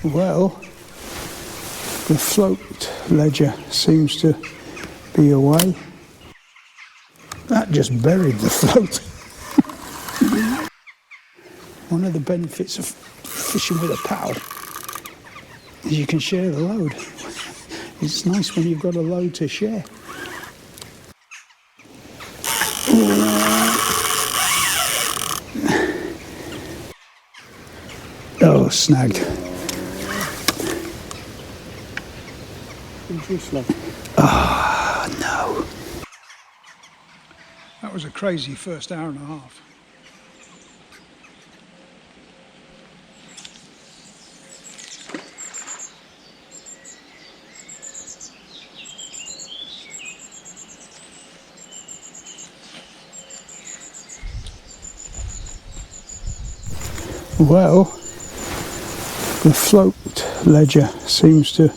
Well, the float ledger seems to be away. That just buried the float. One of the benefits of fishing with a paddle is you can share the load. It's nice when you've got a load to share. Oh, snagged. Ah, oh, no. That was a crazy first hour and a half. Well, the float ledger seems to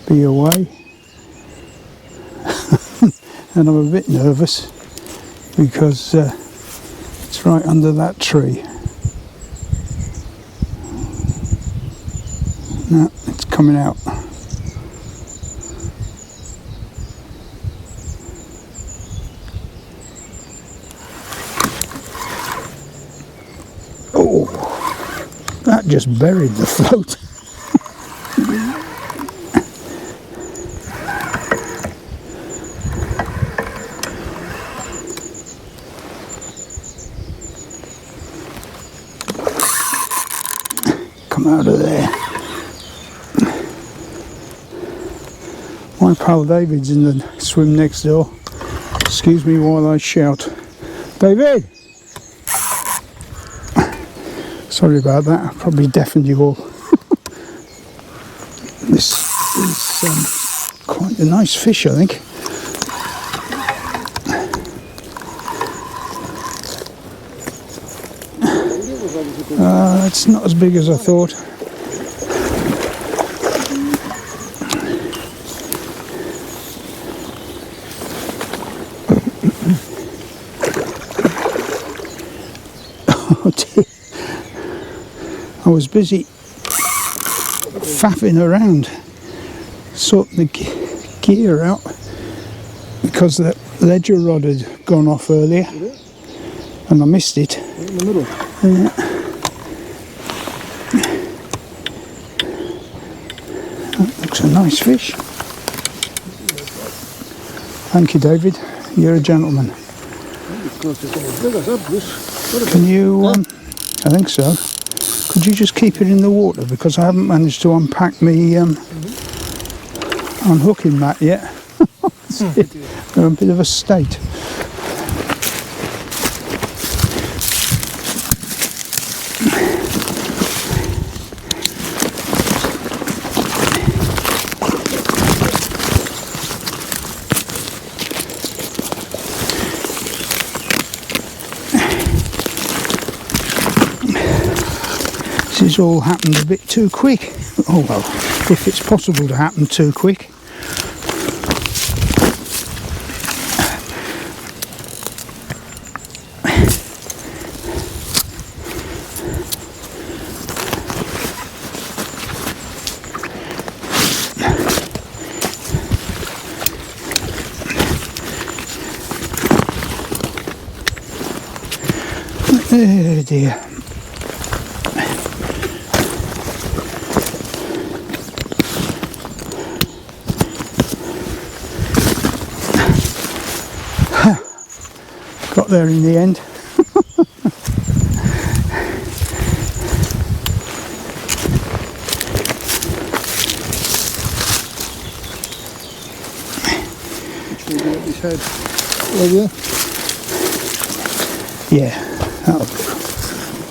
be away. And I'm a bit nervous because it's right under that tree. No, it's coming out. Oh, that just buried the float. Come out of there. My pal David's in the swim next door. Excuse me while I shout. David! Sorry about that, I probably deafened you all. This is quite a nice fish, I think. It's not as big as I thought. Oh dear. I was busy faffing around, sorting the gear out because the ledger rod had gone off earlier and I missed it. In the middle. Yeah. That looks a nice fish. Thank you, David. You're a gentleman. Can you, I think so. Could you just keep it in the water because I haven't managed to unpack me unhooking mat yet. They're in a bit of a state. This has all happened a bit too quick. Oh well, if it's possible to happen too quick. Oh dear. Got there in the end. His head over there? Yeah, that'll do.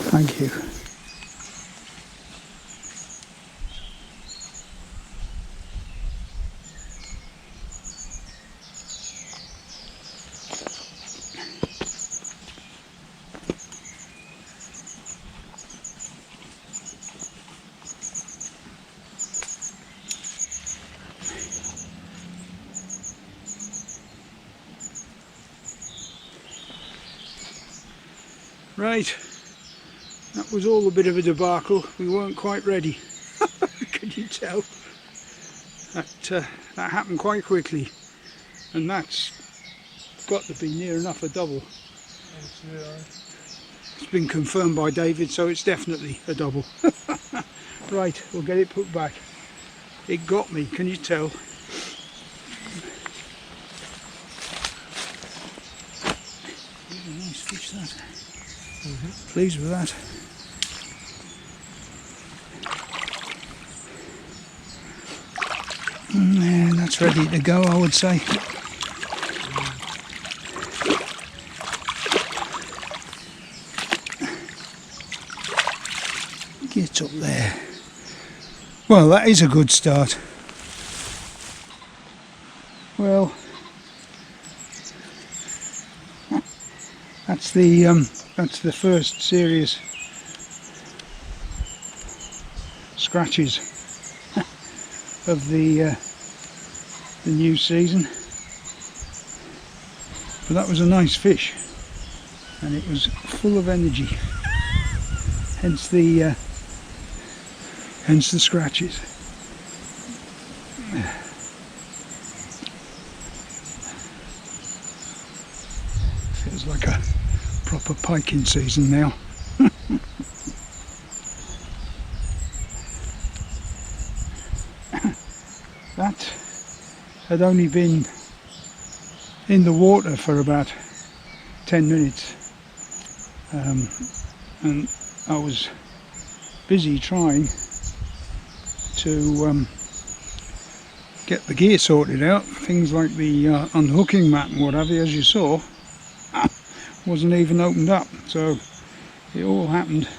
Thank you. Right, that was all a bit of a debacle. We weren't quite ready. you tell? That happened quite quickly, and that's got to be near enough a double. It's been confirmed by David, so it's definitely a double. Right, we'll get it put back. It got me, can you tell? Really nice fish, that. Pleased with that. And that's ready to go, I would say. Get up there. Well, that is a good start. Well, that's the first serious scratches of the new season. But that was a nice fish, and it was full of energy. Hence the scratches. Feels like a proper piking season now. That had only been in the water for about 10 minutes, and I was busy trying to get the gear sorted out. Things like the unhooking mat and what have you, as you saw, wasn't even opened up, so it all happened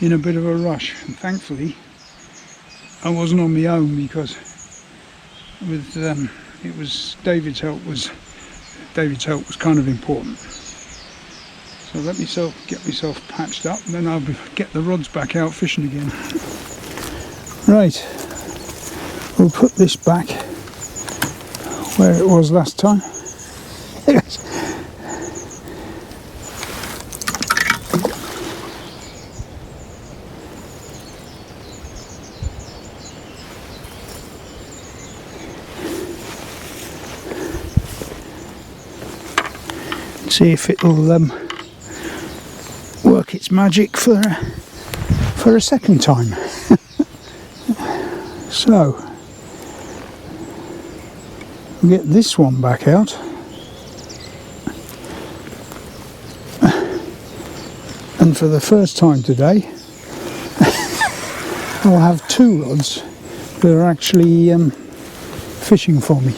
in a bit of a rush. And thankfully I wasn't on my own, because with it was David's help was kind of important. So let myself get myself patched up, and then I'll get the rods back out fishing again. Right, we'll put this back where it was last time. See if it'll work its magic for a second time. So we'll get this one back out, and for the first time today I'll have two rods that are actually fishing for me.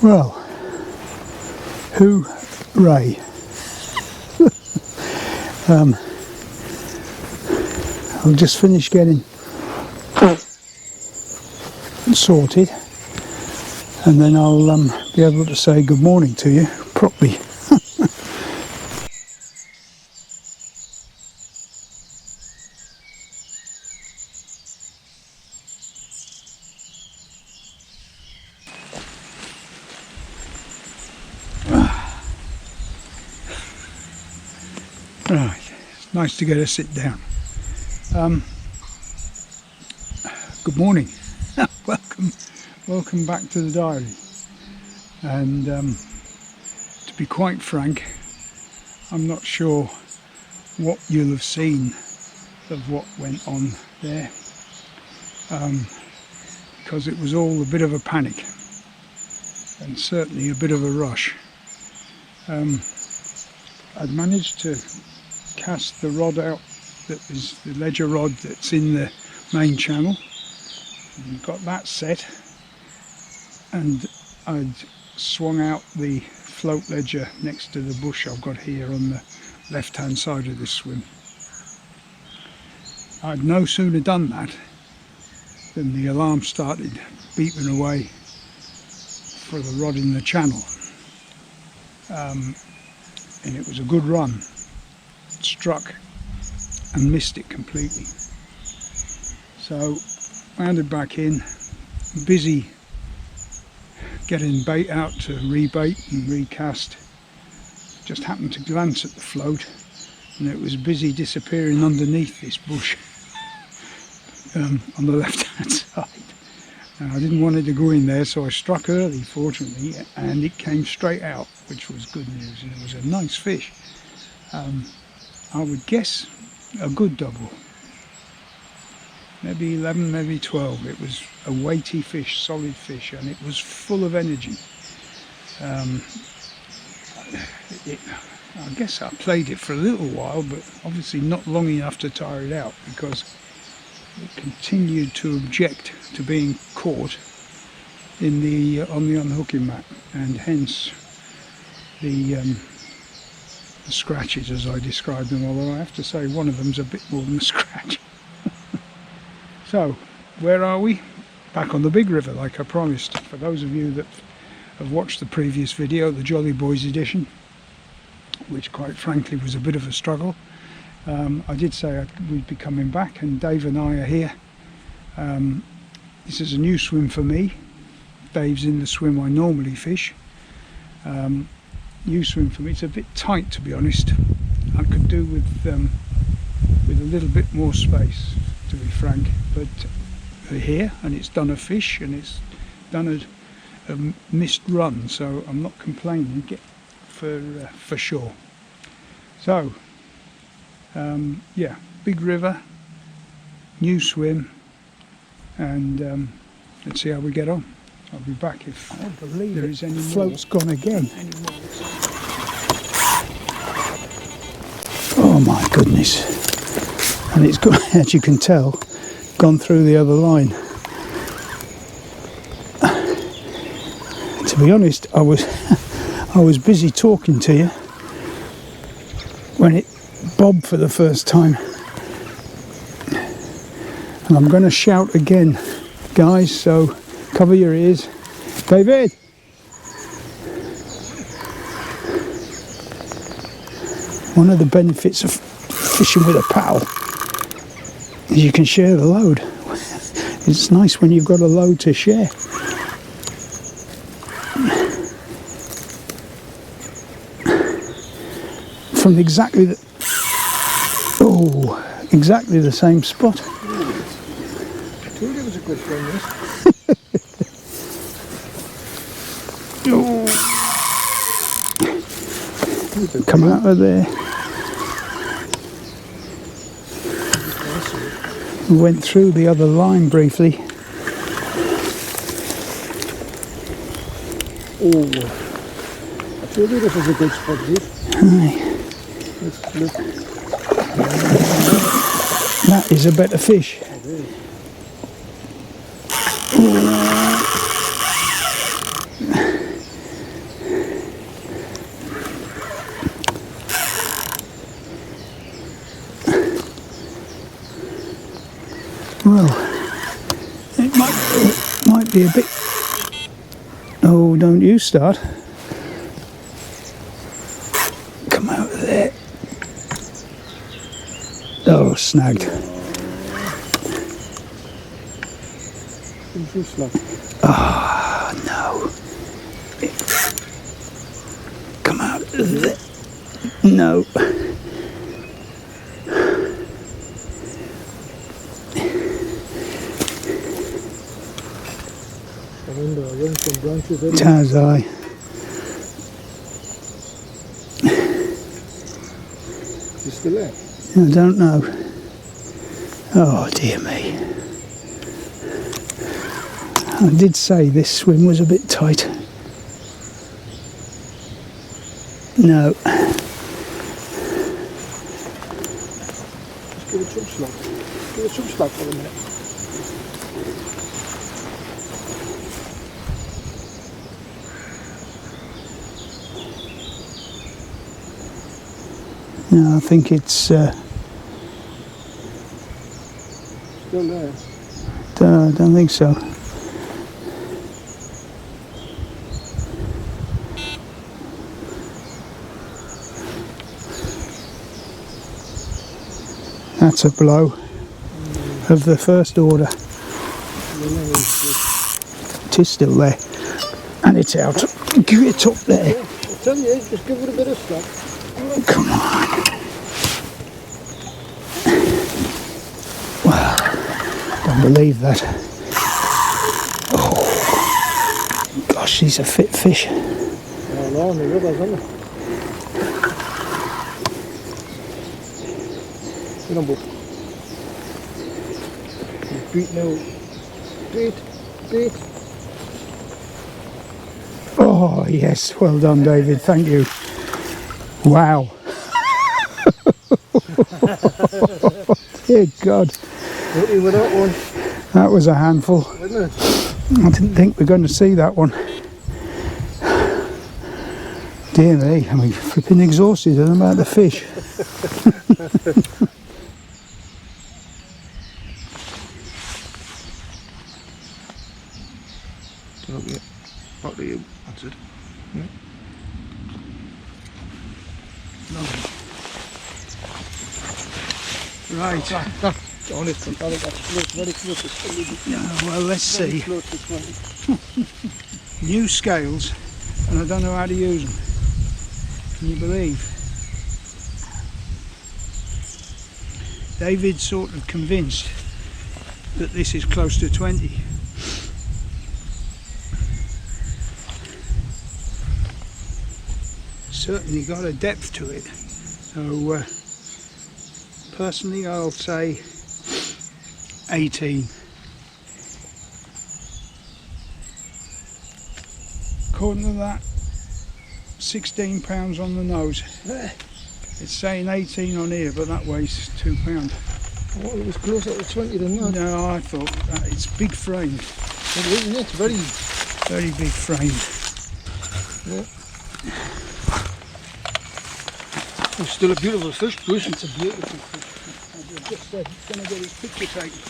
Well, hooray. I'll just finish getting sorted, and then I'll be able to say good morning to you properly. Right, it's nice to get a sit down. Good morning. welcome back to the diary. And to be quite frank, I'm not sure what you'll have seen of what went on there, because it was all a bit of a panic and certainly a bit of a rush. I'd managed to cast the rod out, that is the ledger rod that's in the main channel, got that set, and I'd swung out the float ledger next to the bush I've got here on the left hand side of this swim. I'd no sooner done that than the alarm started beeping away for the rod in the channel, and it was a good run. Struck and missed it completely. So rounded back in, busy getting bait out to rebait and recast. Just happened to glance at the float and it was busy disappearing underneath this bush on the left hand side. And I didn't want it to go in there, so I struck early, fortunately, and it came straight out, which was good news, and it was a nice fish. I would guess a good double, maybe 11, maybe 12. It was a weighty fish, solid fish, and it was full of energy. I guess I played it for a little while, but obviously not long enough to tire it out, because it continued to object to being caught in the on the unhooking mat, and hence the scratches as I described them, although I have to say one of them's a bit more than a scratch. So where are we? Back on the big river, like I promised. For those of you that have watched the previous video, the Jolly Boys edition, which quite frankly was a bit of a struggle, I did say we'd be coming back, and Dave and I are here. This is a new swim for me. Dave's in the swim I normally fish. New swim for me. It's a bit tight, to be honest. I could do with a little bit more space, to be frank. But we're here, and it's done a fish, and it's done a missed run, so I'm not complaining for sure. So yeah, big river, new swim, and let's see how we get on. I'll be back if there is any more. Float's gone again. Oh my goodness. And it's got, as you can tell, gone through the other line. To be honest, I was busy talking to you when it bobbed for the first time. And I'm going to shout again, guys, so cover your ears. David! One of the benefits of fishing with a pal is you can share the load. It's nice when you've got a load to share. From exactly the same spot. I told you it was a good swim, this. Come out of there. We went through the other line briefly. Oh, I told you this was a good spot, this. Aye. Let's look. That is a better fish. It is. Well, it might be a bit. Oh, don't you start. Come out of there. Oh, snagged. Ah, no. Come out of there. No. As I. You still there? I don't know. Oh dear me. I did say this swim was a bit tight. No. Just give it some slack. Give it some slack for a minute. No, I think it's Still there. don't think so. That's a blow of the first order. It is still there, and it's out. Give it up there. Yeah, I tell you, just give it a bit of slack. Come on. Wow, don't believe that. Oh, gosh, these are fit fish. Oh no, the rivers, aren't they? Get on, bud. Beat now. Beat. Oh, yes, well done, David, thank you. Wow. Dear God. Lucky with that one, That was a handful. wasn't it? I didn't think we were going to see that one. Dear me, I'm flipping exhausted about the fish. Okay. Back to you. That's it. Yeah. Right. That's on it. I think that's close, very close. Well, let's see. Close to 20. New scales, and I don't know how to use them. Can you believe? David's sort of convinced that this is close to 20. Certainly got a depth to it. So personally I'll say 18. According to that, 16 pounds on the nose. It's saying 18 on here, but that weighs 2 pounds. Oh, it was closer to 20 than that. No, I thought that it's big frame. It isn't it? Very. Very big frame. Yeah. It's still a beautiful fish, Bruce. It's a beautiful fish. I just said he's going to get his picture taken.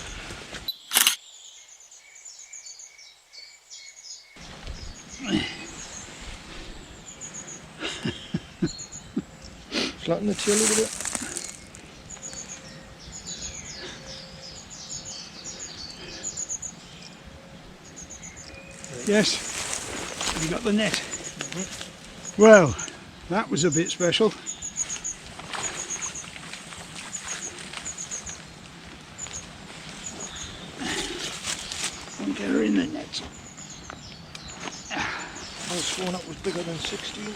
Flatten the tail a little bit. Yes, have you got the net? Well, that was a bit special. And get her in the net. I was sworn that was bigger than 16.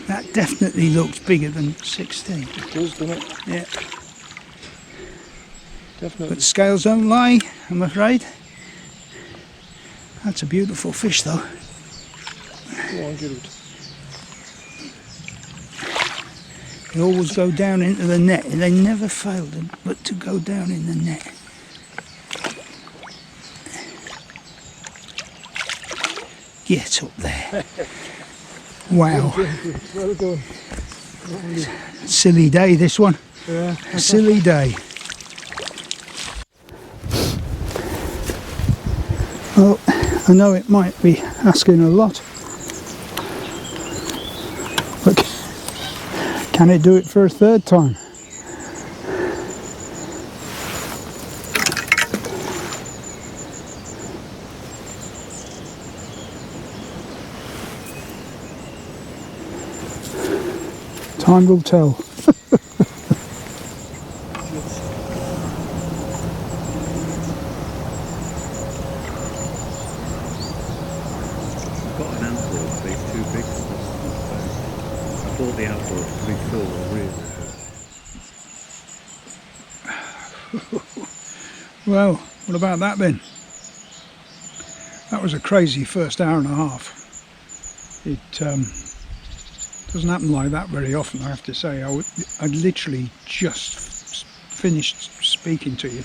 That definitely looks bigger than 16. It does, doesn't it? Yeah. Definitely. But scales don't lie, I'm afraid. That's a beautiful fish though. Go on, get it. They always go down into the net, and they never fail them but to go down in the net. Get up there. Wow. Well done. Silly day this one. Yeah. A silly day. Well, I know it might be asking a lot, but can it do it for a third time? Time will tell. Got an outboard, but it's too big for this. I bought the outboard to be full, really. Well, what about that then? That was a crazy first hour and a half. It doesn't happen like that very often, I have to say. I'd literally just finished speaking to you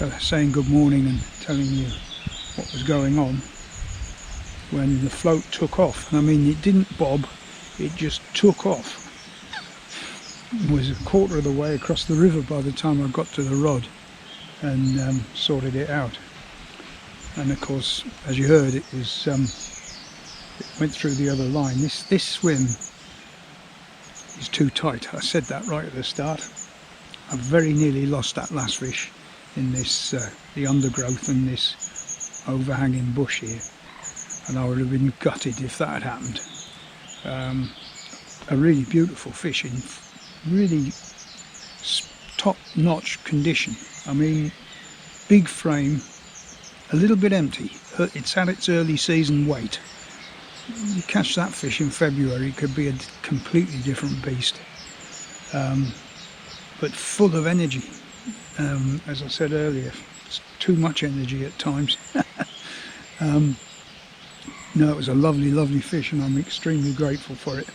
saying good morning and telling you what was going on when the float took off. I mean, it didn't bob, it just took off. It was a quarter of the way across the river by the time I got to the rod and sorted it out. And of course, as you heard, it was it went through the other line. This swim is too tight. I said that right at the start. I very nearly lost that last fish in this the undergrowth and this overhanging bush here, and I would have been gutted if that had happened. A really beautiful fish in really top-notch condition. I mean, big frame, a little bit empty. It's at its early season weight. You catch that fish in February, it could be a completely different beast, but full of energy. As I said earlier, it's too much energy at times. No, it was a lovely, lovely fish, and I'm extremely grateful for it.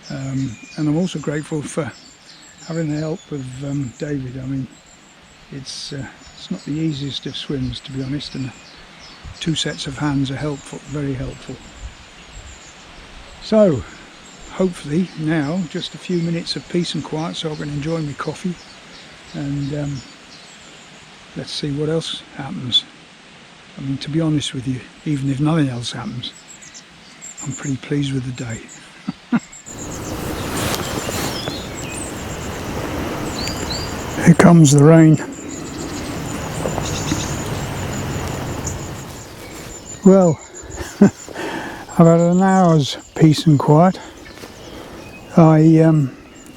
And I'm also grateful for having the help of David. I mean, it's not the easiest of swims, to be honest, and 2 sets of hands are helpful, very helpful. So, hopefully now, just a few minutes of peace and quiet so I can enjoy my coffee, and let's see what else happens. I mean, to be honest with you, even if nothing else happens, I'm pretty pleased with the day. Here comes the rain. Well, I've had an hour's peace and quiet. I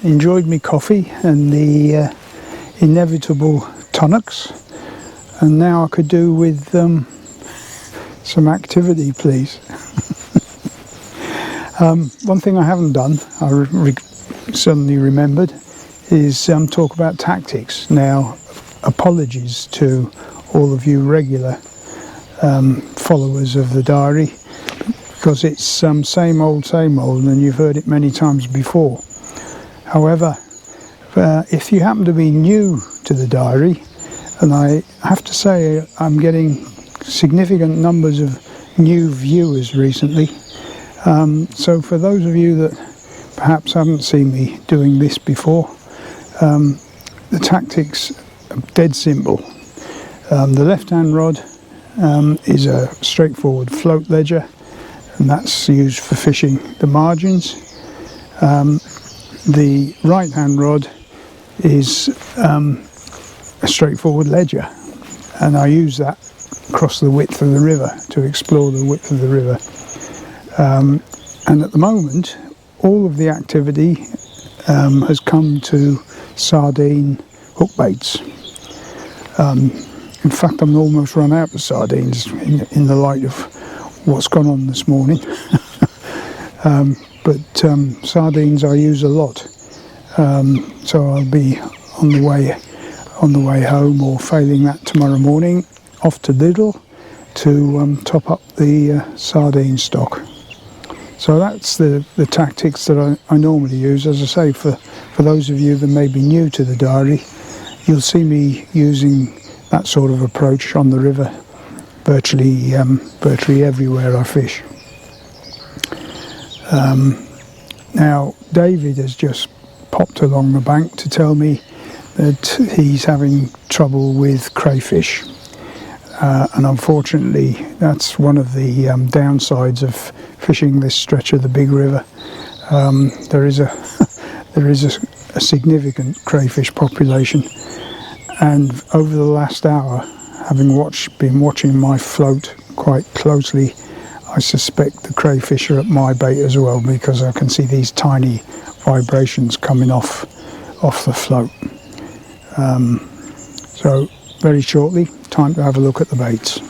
enjoyed my coffee and the inevitable tonics, and now I could do with some activity, please. One thing I haven't done, I suddenly remembered, is talk about tactics. Now, apologies to all of you regular followers of the diary, because it's same old, and you've heard it many times before. However, if you happen to be new to the diary, and I have to say I'm getting significant numbers of new viewers recently, so for those of you that perhaps haven't seen me doing this before, the tactics are dead simple. The left hand rod is a straightforward float ledger, and that's used for fishing the margins. The right hand rod is a straightforward ledger, and I use that across the width of the river to explore the width of the river. And at the moment, all of the activity has come to sardine hook baits. In fact, I'm almost run out of sardines in the light of what's gone on this morning. But sardines I use a lot, so I'll be on the way home, or failing that tomorrow morning, off to Lidl to top up the sardine stock. So that's the tactics that I normally use. As I say, for those of you that may be new to the diary, you'll see me using that sort of approach on the river virtually everywhere I fish. Now, David has just popped along the bank to tell me that he's having trouble with crayfish. And unfortunately, that's one of the downsides of fishing this stretch of the big river. There is a significant crayfish population, and over the last hour, having been watching my float quite closely, I suspect the crayfish are at my bait as well, because I can see these tiny vibrations coming off the float. So very shortly, time to have a look at the baits.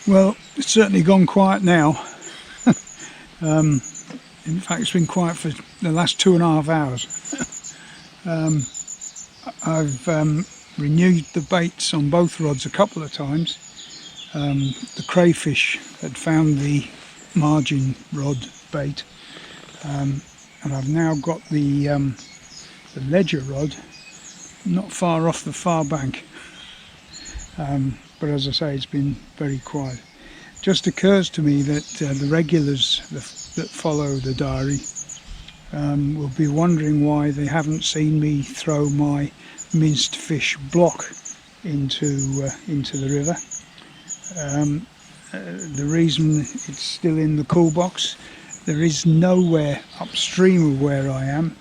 Well, it's certainly gone quiet now. In fact, it's been quiet for the last 2.5 hours. I've renewed the baits on both rods a couple of times. The crayfish had found the margin rod bait, and I've now got the ledger rod not far off the far bank. But as I say, it's been very quiet. Just occurs to me that the regulars that follow the diary will be wondering why they haven't seen me throw my minced fish block into the river. The reason it's still in the cool box, there is nowhere upstream of where I am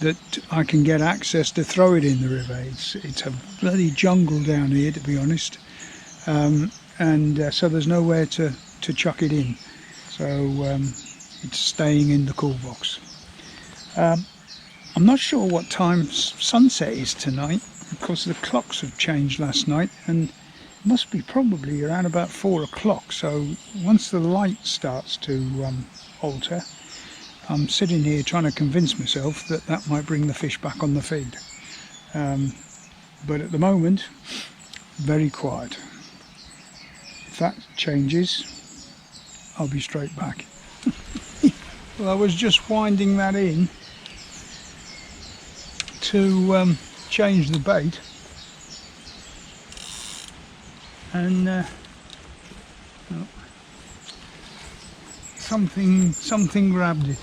that I can get access to throw it in the river. It's a bloody jungle down here, to be honest, and so there's nowhere to chuck it in. So it's staying in the cool box. I'm not sure what time sunset is tonight, because the clocks have changed last night, and it must be probably around about 4 o'clock. So once the light starts to alter, I'm sitting here trying to convince myself that that might bring the fish back on the feed. But at the moment, very quiet. If that changes, I'll be straight back. Well, I was just winding that in to change the bait, and oh, something grabbed it.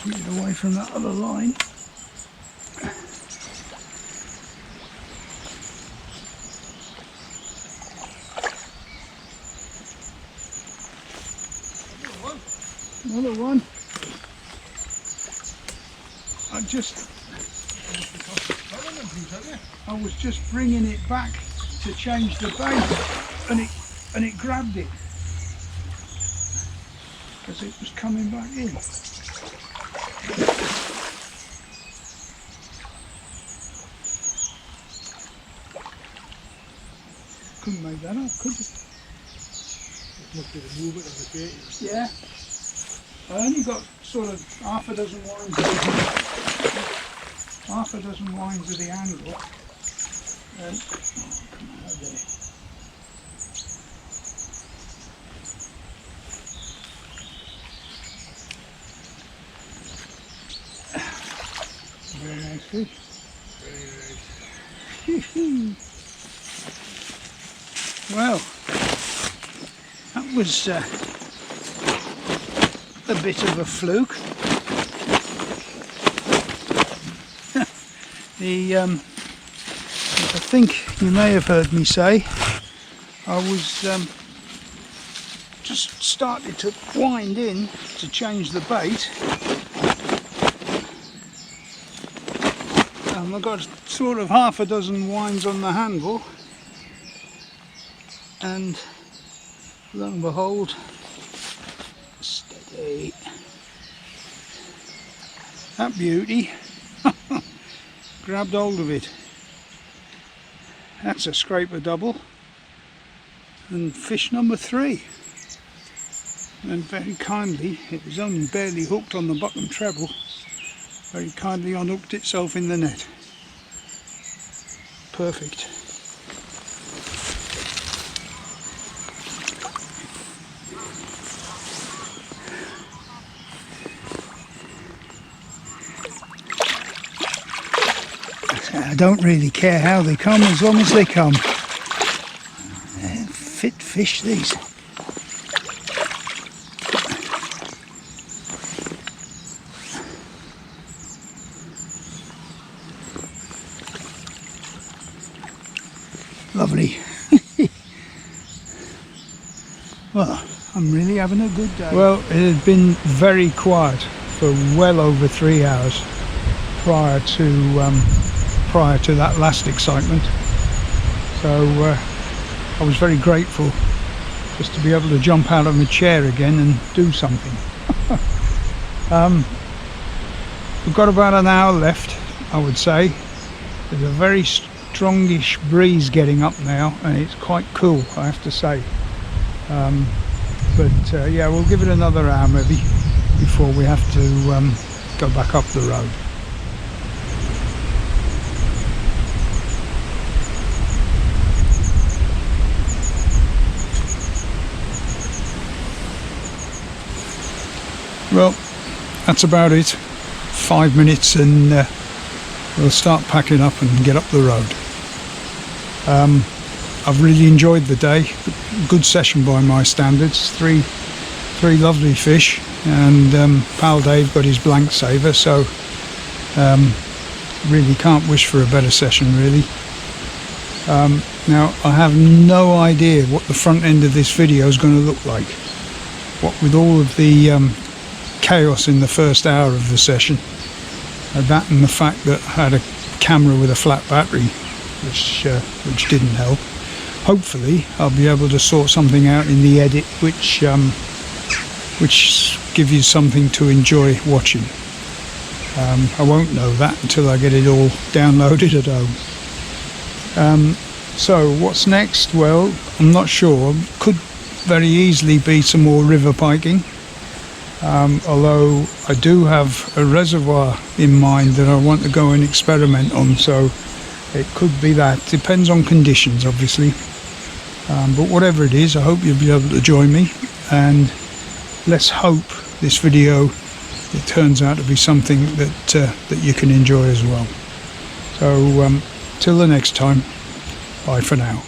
Get it away from that other line. Another one. I was just bringing it back to change the bait, and it grabbed it because it was coming back in. Couldn't make that up, could you? Must be the movement of the bait. Yeah. I only got sort of half a dozen winds of the angle. And come out of there. Very nice fish. Very nice. Well, that was a bit of a fluke. I think you may have heard me say, I was just started to wind in to change the bait. I've got sort of half a dozen winds on the handle, and lo and behold, steady, that beauty grabbed hold of it. That's a scraper double, and fish number 3. And very kindly, it was only barely hooked on the bottom treble, very kindly unhooked itself in the net. Perfect. I don't really care how they come, as long as they come. They're fit fish, these. Lovely. Well, I'm really having a good day. Well, it had been very quiet for well over 3 hours prior to that last excitement. So I was very grateful just to be able to jump out of my chair again and do something. We've got about an hour left, I would say. There's a very strongish breeze getting up now, and it's quite cool, I have to say. But yeah, we'll give it another hour maybe before we have to go back up the road. Well, that's about it. 5 minutes and we'll start packing up and get up the road. I've really enjoyed the day. Good session by my standards. Three lovely fish, and pal Dave got his blank saver, so really can't wish for a better session, really. Now I have no idea what the front end of this video is going to look like. What with all of the chaos in the first hour of the session, that and the fact that I had a camera with a flat battery, which didn't help. Hopefully I'll be able to sort something out in the edit which gives you something to enjoy watching. I won't know that until I get it all downloaded at home. So what's next? Well, I'm not sure. Could very easily be some more river piking. Although I do have a reservoir in mind that I want to go and experiment on, so it could be that. Depends on conditions, obviously. But whatever it is, I hope you'll be able to join me, and let's hope this video, it turns out to be something that you can enjoy as well. So till the next time, bye for now.